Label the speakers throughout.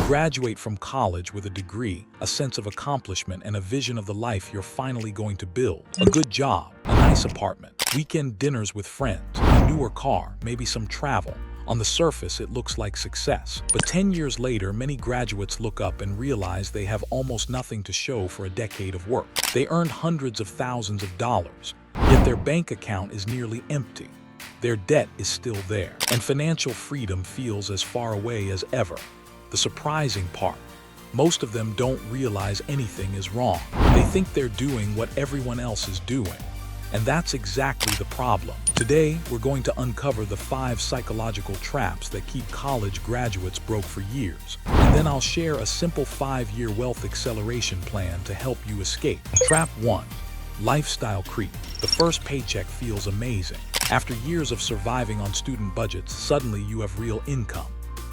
Speaker 1: graduate from college with a degree, a sense of accomplishment, and a vision of the life you're finally going to build. A good job, a nice apartment, weekend dinners with friends, a newer car, maybe some travel. On the surface, it looks like success. But 10 years later, many graduates look up and realize they have almost nothing to show for a decade of work. They earned hundreds of thousands of dollars, yet their bank account is nearly empty. Their debt is still there, and financial freedom feels as far away as ever. The surprising part, most of them don't realize anything is wrong. They think they're doing what everyone else is doing. And that's exactly the problem. Today, we're going to uncover the 5 psychological traps that keep college graduates broke for years. And then I'll share a simple 5-year wealth acceleration plan to help you escape. Trap 1. Lifestyle creep. The first paycheck feels amazing. After years of surviving on student budgets, suddenly you have real income.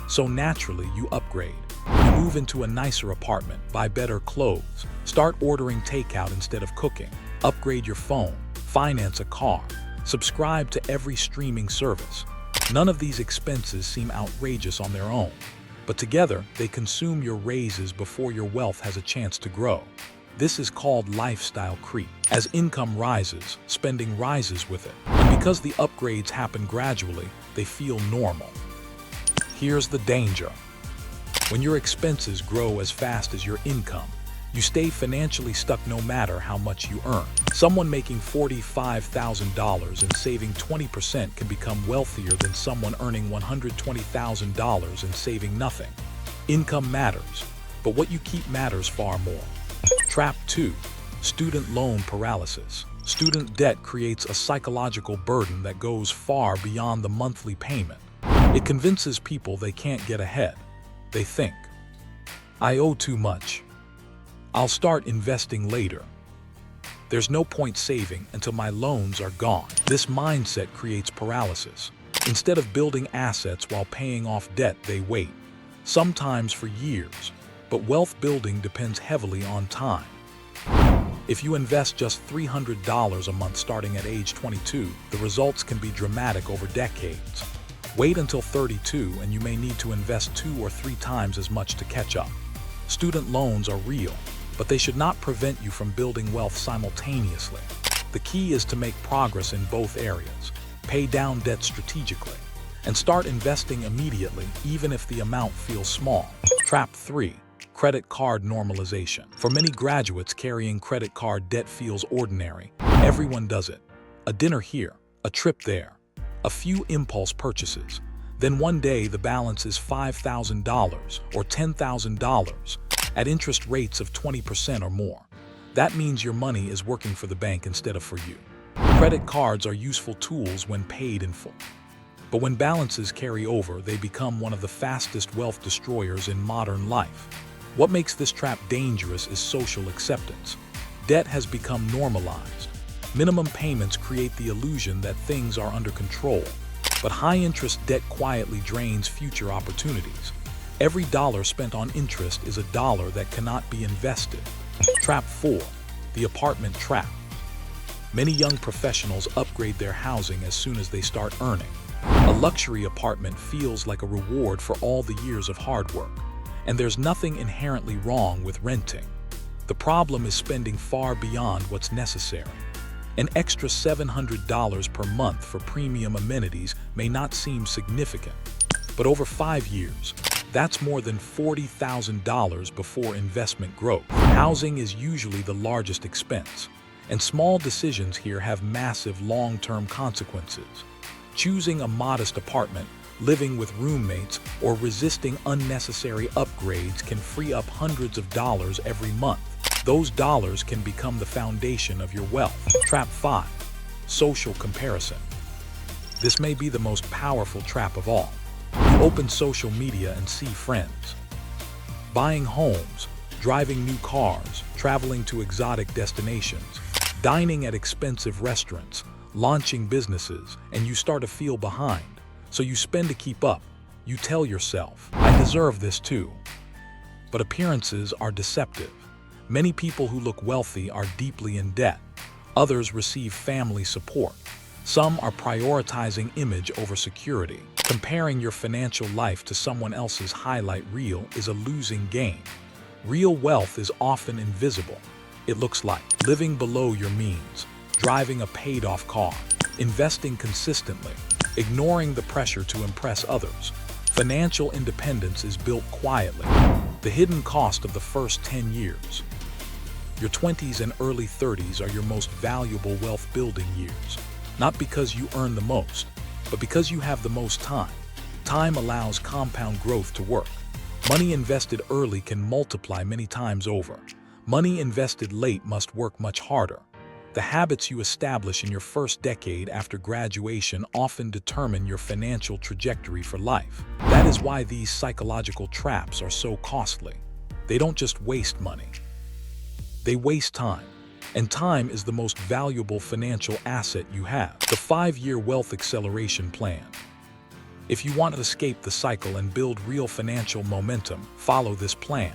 Speaker 1: So naturally, you upgrade. You move into a nicer apartment, buy better clothes, start ordering takeout instead of cooking, upgrade your phone, finance a car, subscribe to every streaming service. None of these expenses seem outrageous on their own, but together they consume your raises before your wealth has a chance to grow. This is called lifestyle creep. As income rises, spending rises with it. And because the upgrades happen gradually, they feel normal. Here's the danger. When your expenses grow as fast as your income, you stay financially stuck no matter how much you earn. Someone making $45,000 and saving 20% can become wealthier than someone earning $120,000 and saving nothing. Income matters, but what you keep matters far more. Trap 2. Student loan paralysis. Student debt creates a psychological burden that goes far beyond the monthly payment. It convinces people they can't get ahead. They think, I owe too much. I'll start investing later. There's no point saving until my loans are gone. This mindset creates paralysis. Instead of building assets while paying off debt, they wait, sometimes for years. But wealth building depends heavily on time. If you invest just $300 a month starting at age 22, the results can be dramatic over decades. Wait until 32 and you may need to invest 2 or 3 times as much to catch up. Student loans are real, but they should not prevent you from building wealth simultaneously. The key is to make progress in both areas, pay down debt strategically, and start investing immediately even if the amount feels small. Trap 3. Credit card normalization. For many graduates, carrying credit card debt feels ordinary. Everyone does it. A dinner here, a trip there, a few impulse purchases. Then one day the balance is $5,000 or $10,000 at interest rates of 20% or more. That means your money is working for the bank instead of for you. Credit cards are useful tools when paid in full. But when balances carry over, they become one of the fastest wealth destroyers in modern life. What makes this trap dangerous is social acceptance. Debt has become normalized. Minimum payments create the illusion that things are under control, but high-interest debt quietly drains future opportunities. Every dollar spent on interest is a dollar that cannot be invested. Trap 4. The apartment trap. Many young professionals upgrade their housing as soon as they start earning. A luxury apartment feels like a reward for all the years of hard work, and there's nothing inherently wrong with renting. The problem is spending far beyond what's necessary. An extra $700 per month for premium amenities may not seem significant, but over 5 years, that's more than $40,000 before investment growth. Housing is usually the largest expense, and small decisions here have massive long-term consequences. Choosing a modest apartment, living with roommates, or resisting unnecessary upgrades can free up hundreds of dollars every month. Those dollars can become the foundation of your wealth. Trap 5. Social comparison. This may be the most powerful trap of all. You open social media and see friends buying homes, driving new cars, traveling to exotic destinations, dining at expensive restaurants, launching businesses, and you start to feel behind. So you spend to keep up. You tell yourself, I deserve this too. But appearances are deceptive. Many people who look wealthy are deeply in debt. Others receive family support. Some are prioritizing image over security. Comparing your financial life to someone else's highlight reel is a losing game. Real wealth is often invisible. It looks like living below your means, driving a paid-off car, investing consistently, ignoring the pressure to impress others. Financial independence is built quietly, the hidden cost of the first 10 years. Your 20s and early 30s are your most valuable wealth-building years, not because you earn the most, but because you have the most time. Time allows compound growth to work. Money invested early can multiply many times over. Money invested late must work much harder. The habits you establish in your first decade after graduation often determine your financial trajectory for life. That is why these psychological traps are so costly. They don't just waste money. They waste time. And time is the most valuable financial asset you have. The 5-year wealth acceleration plan. If you want to escape the cycle and build real financial momentum, follow this plan.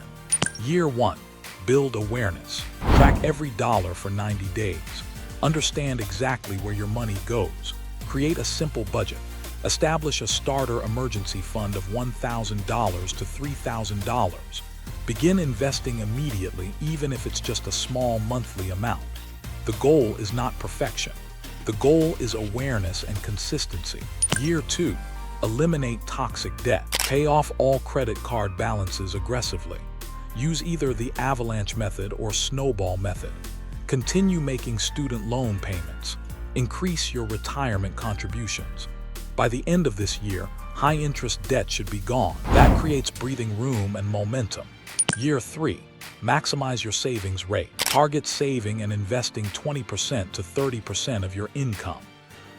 Speaker 1: Year 1. Build awareness. Track every dollar for 90 days. Understand exactly where your money goes. Create a simple budget. Establish a starter emergency fund of $1,000 to $3,000. Begin investing immediately, even if it's just a small monthly amount. The goal is not perfection. The goal is awareness and consistency. Year 2. Eliminate toxic debt. Pay off all credit card balances aggressively. Use either the avalanche method or snowball method. Continue making student loan payments. Increase your retirement contributions. By the end of this year, high-interest debt should be gone. That creates breathing room and momentum. Year 3. Maximize your savings rate. Target saving and investing 20% to 30% of your income.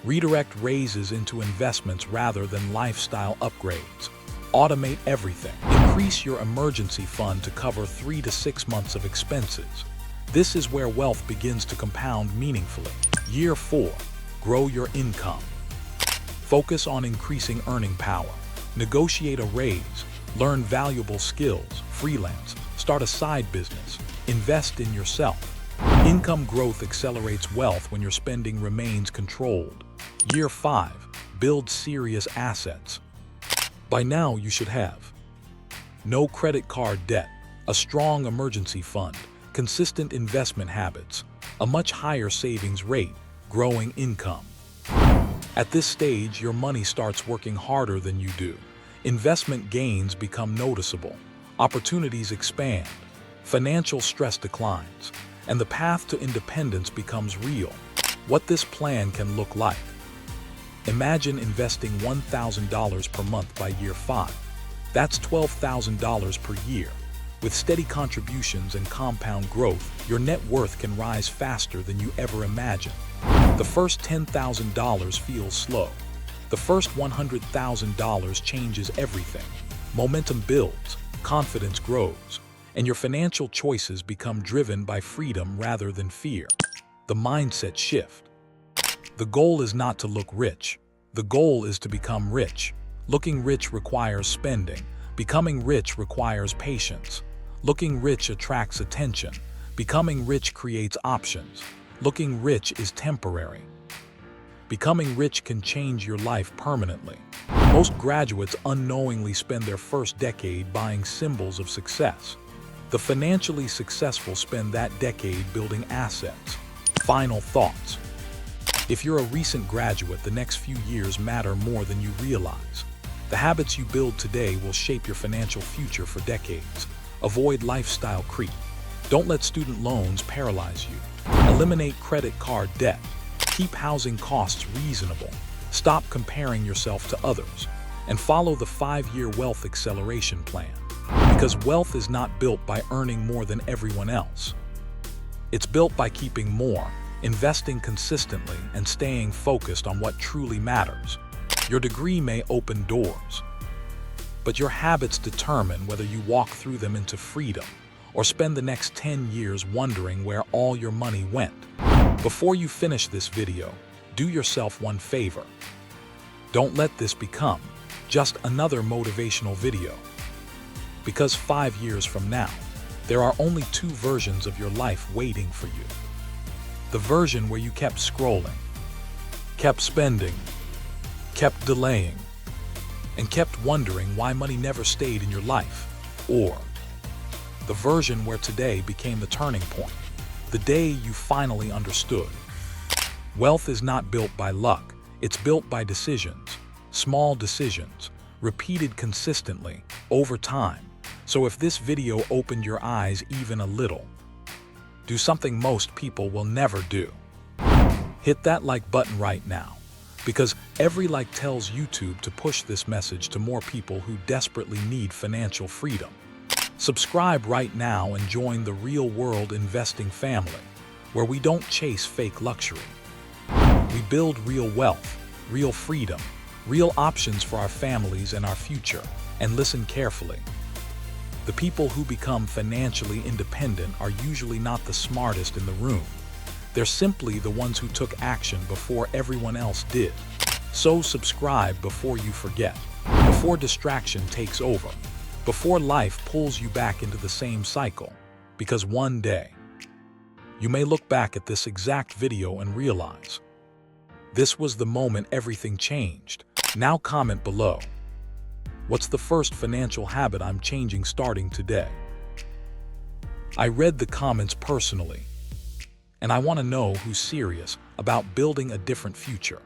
Speaker 1: Redirect raises into investments rather than lifestyle upgrades. Automate everything. Increase your emergency fund to cover 3 to 6 months of expenses. This is where wealth begins to compound meaningfully. Year 4. Grow your income. Focus on increasing earning power. Negotiate a raise. Learn valuable skills. Freelance. Start a side business. Invest in yourself. Income growth accelerates wealth when your spending remains controlled. Year 5. Build serious assets. By now, you should have no credit card debt, a strong emergency fund, consistent investment habits, a much higher savings rate, growing income. At this stage, your money starts working harder than you do. Investment gains become noticeable. Opportunities expand. Financial stress declines. And the path to independence becomes real. What this plan can look like. Imagine investing $1,000 per month by year 5. That's $12,000 per year. With steady contributions and compound growth, your net worth can rise faster than you ever imagined. The first $10,000 feels slow. The first $100,000 changes everything. Momentum builds, confidence grows, and your financial choices become driven by freedom rather than fear. The mindset shift. The goal is not to look rich. The goal is to become rich. Looking rich requires spending. Becoming rich requires patience. Looking rich attracts attention. Becoming rich creates options. Looking rich is temporary. Becoming rich can change your life permanently. Most graduates unknowingly spend their first decade buying symbols of success. The financially successful spend that decade building assets. Final thoughts. If you're a recent graduate, the next few years matter more than you realize. The habits you build today will shape your financial future for decades. Avoid lifestyle creep. Don't let student loans paralyze you. Eliminate credit card debt. Keep housing costs reasonable. Stop comparing yourself to others. And follow the 5-year wealth acceleration plan. Because wealth is not built by earning more than everyone else. It's built by keeping more, investing consistently, and staying focused on what truly matters. Your degree may open doors, but your habits determine whether you walk through them into freedom or spend the next 10 years wondering where all your money went. Before you finish this video, do yourself one favor. Don't let this become just another motivational video. Because 5 years from now, there are only 2 versions of your life waiting for you. The version where you kept scrolling, kept spending, kept delaying, and kept wondering why money never stayed in your life. Or the version where today became the turning point, the day you finally understood. Wealth is not built by luck, it's built by decisions, small decisions, repeated consistently, over time. So if this video opened your eyes even a little, do something most people will never do. Hit that like button right now, because every like tells YouTube to push this message to more people who desperately need financial freedom. Subscribe right now and join the real-world investing family, where we don't chase fake luxury. We build real wealth, real freedom, real options for our families and our future. And listen carefully. The people who become financially independent are usually not the smartest in the room. They're simply the ones who took action before everyone else did. So subscribe before you forget, before distraction takes over, before life pulls you back into the same cycle. Because one day, you may look back at this exact video and realize, this was the moment everything changed. Now comment below. What's the first financial habit I'm changing starting today? I read the comments personally, and I want to know who's serious about building a different future.